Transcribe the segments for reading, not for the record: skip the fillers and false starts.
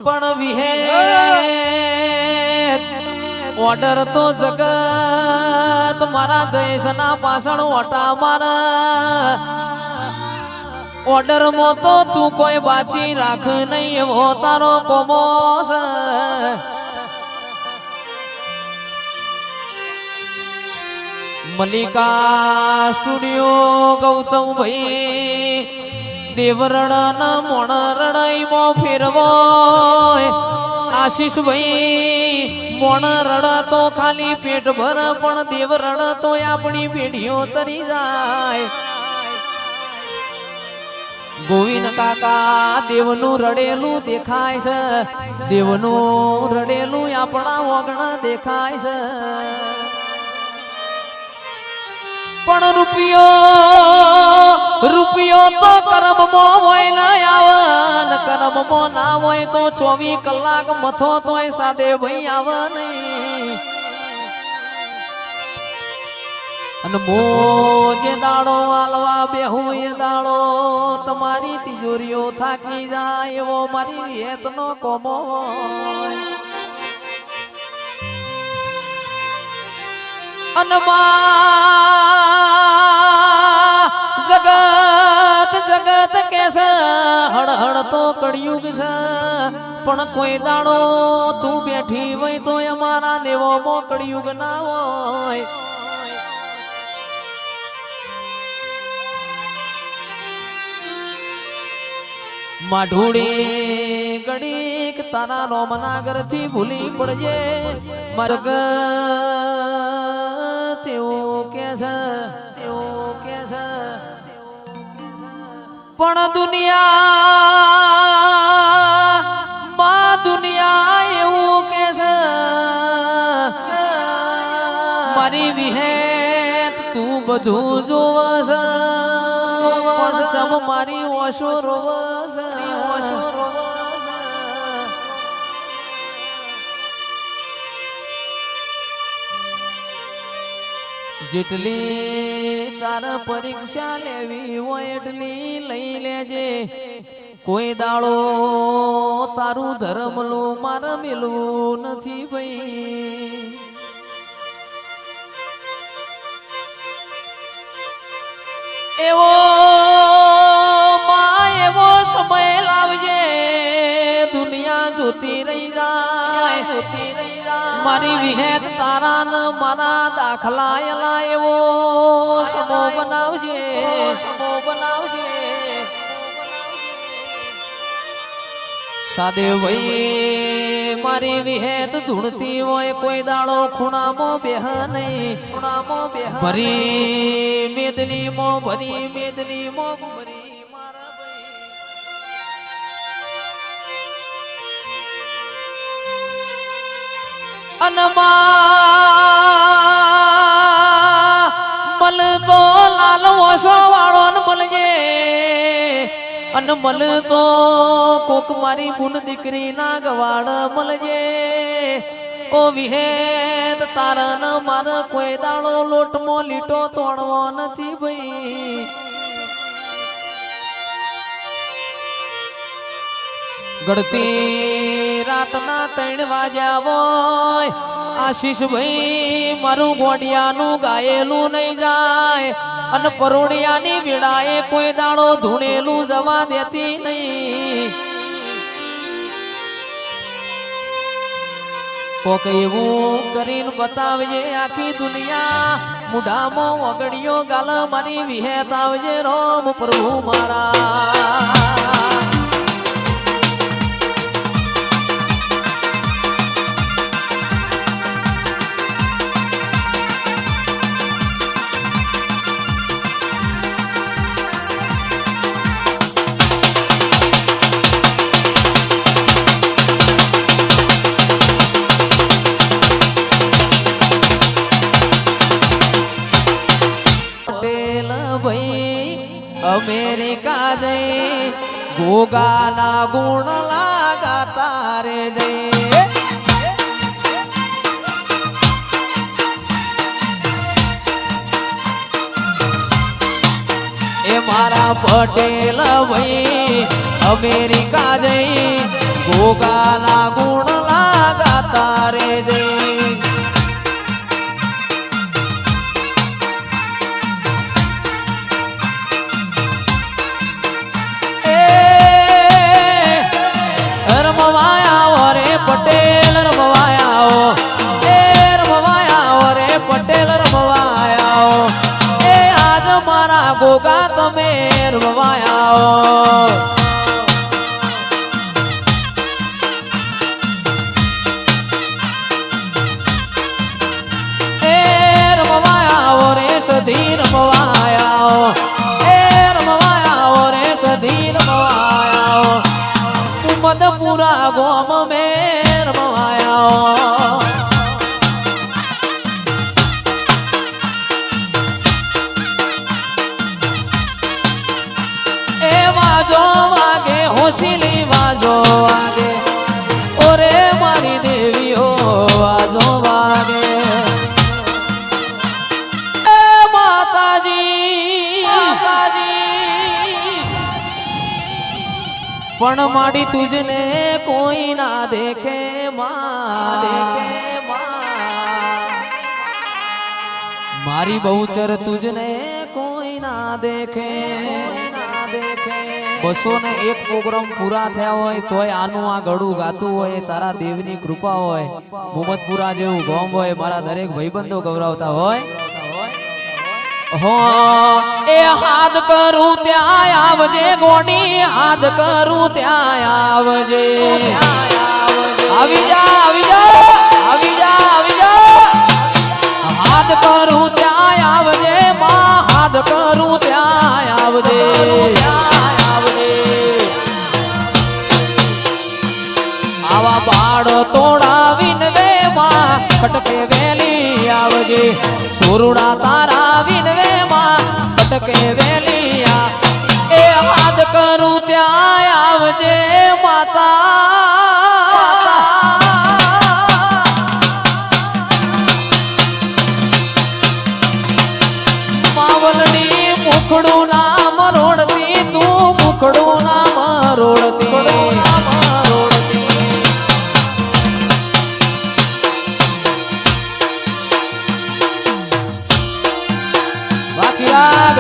પણ વિહે ઓર્ડર તો જગત મારા જયેશના પાછળ ઓટા મારા ઓર્ડર માં તો તું કોઈ બાચી રાખ નહીં એવો તારો કોમોસ મલિકા સ્ટુડિયો ગૌતમ ભાઈ દેવરણા મોણ રડાઈ મો ફેરવો આશીષ ભાઈ મોણ રડા તો ખાલી પેટ ભર પણ દેવરણ તો આપણી પેઢીઓ તરી જાય ગોવિંદ કાકા દેવનું રડેલું દેખાય છે દેવનું રડેલું આપણા વગણ દેખાય છે પણ રૂપિયો તો કર્મમાં હોય ના આવે કર્મમાં ના હોય તો 24 કલાક મથો તોય સાદે ભાઈ આવે નહીં અને મોજે દાડો વાલવા બેહું એ દાડો તમારી તિજોરીઓ થાકી જાય એવો મારી વેતનો કોમો જગત કેસે હળ હળ તો કળિયુગ છે પણ કોઈ દાડો તું બેઠી હોય તો અમારા લેવો મો કળિયુગ ના હોય માઢુડી ગડીક તારા રોમનાગર થી ભૂલી પડજે મરગ તેવું કે છે પણ દુનિયા એવું કે છે મારી વિહેત તું બધું જોવસ પણ ચમ મારી ઓશો રોવસ જેટલી તારા પરીક્ષા લેવી હોય એટલી લઈ લેજે કોઈ દાડો તારું ધર્મલું મારે મેલું નથી ભાઈ એવો સમય લાવજે દુનિયા જોતી રહી જાય મારી વિહેત તારા ન મારા દાખલા એવો સમો બનાવજે સાદે ભાઈ મારી વિહેત ધૂણતી હોય કોઈ દાડો ખૂણામાં બેહ નહીં ભરી મેદની મો ભરી મલ તો લાલ ઓછો વાળો ને મળજે અને મલ તો કોક મારી બુન દીકરી ના ગવાડ મળજે ઓ વિહેત તારા ન મારે કોઈ દાડો લોટમો લીટો તોડવો નથી ભાઈ ગળતી રાતના 3 વાગ્યા હોય આશીષ ભાઈ મારું ગોડિયાનું ગાયેલું નહીં જાય અને પરોડિયાની વેળાએ કોઈ દાડો ધૂણેલું જવા દેતી નહીં કોક એવું કરીને બતાવજે આખી દુનિયા મુઢામાં વગડિયો ગાલ મારી વિહેત આવજે રોમ પ્રભુ મારા અમેરિકા જઈ ગોગાના ગુણ લાગાતા રે જઈ એ મારા પટેલ ભાઈ અમેરિકા જઈ ગોગાના ગુણ લાગાતા રે જે પટેલ રમવાયાઓ એ રમવાયાઓ રે પટેલ રમવાયાઓ એ આજ મારા ગોગા તમે રમવાયાઓ એ રમવાયાઓ રે સધી રમવાયાઓ એ રમવાયાઓ રે સધી રમવાયાઓ મદપુરા ગોમ મેં રમવાયાઓ એ વાજો વાગે હોશીલી વાજો વાગે ઓરે મારી દેવીઓ વાજો વાગે એ માતાજી પણ માડી તુજને કોઈ ના દેખે મારી બહુચર તુજને કોઈ ના દેખે 201 પ્રોગ્રામ પૂરા થયા હોય તોય આનું આ ગળું ગાતું હોય તારા દેવની કૃપા હોય મોહમ્મદપુરા જેવું ગામ હોય મારા દરેક ભાઈબંધો ગૌરવતા હોય હો એ હાથ કરું ત્યાં આવજે ગોડી હાથ કરું ત્યાં આવજે આવી જા આવી જા આવી જા આવી જા હાથ કરું ત્યાં આવજે માં હાથ કરું ત્યાં આવજે આવા બાળ તોડાવીને વે માં ખટકે વેલી આવજે સોરુડા તારા વિનવે માં ખટકે વેલિયા એ હાથ કરું ત્યાં આવજે માતા માવલડી મુખડું નામ રોડતી તું મુખડું નામ રોડતી બાકી રાગ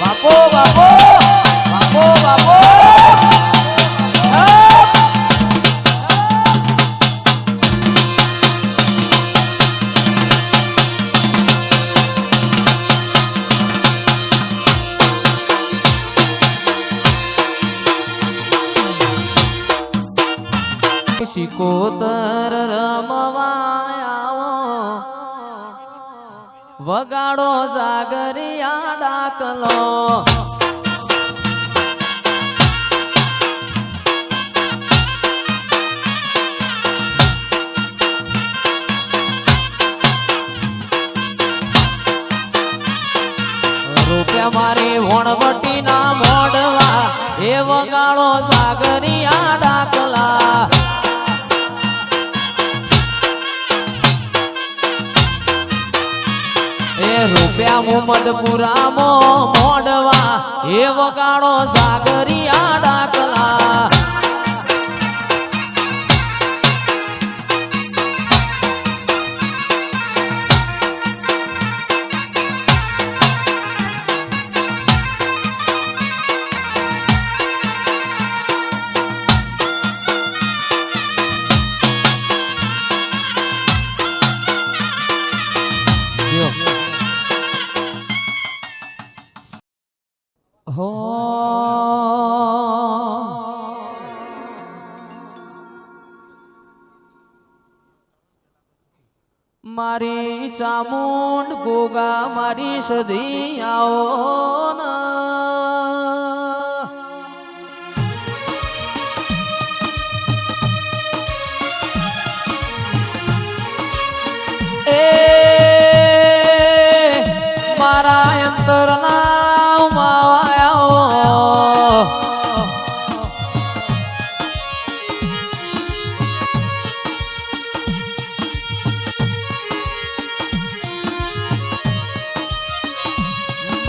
બાપો બાપો બાપો બાપો શિકોતર રમવાયાઓ વગાડો જાગરિયા ડાકલો રૂપિયા મારી વણવટી ના મોડવા એ વગાડો જાગરિયા ડાકલા રૂપિયા મોહમ્મદપુરા મોડવા એ વગાડો જાગરિયા ડાકલા હો મારી ચામુંડ ગોગા મારી સધી આવો ના એ મારા અંતરના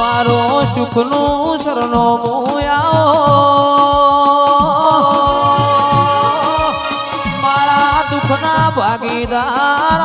મારો સુખનું સરનામું આવો મારા દુઃખના ભાગીદાર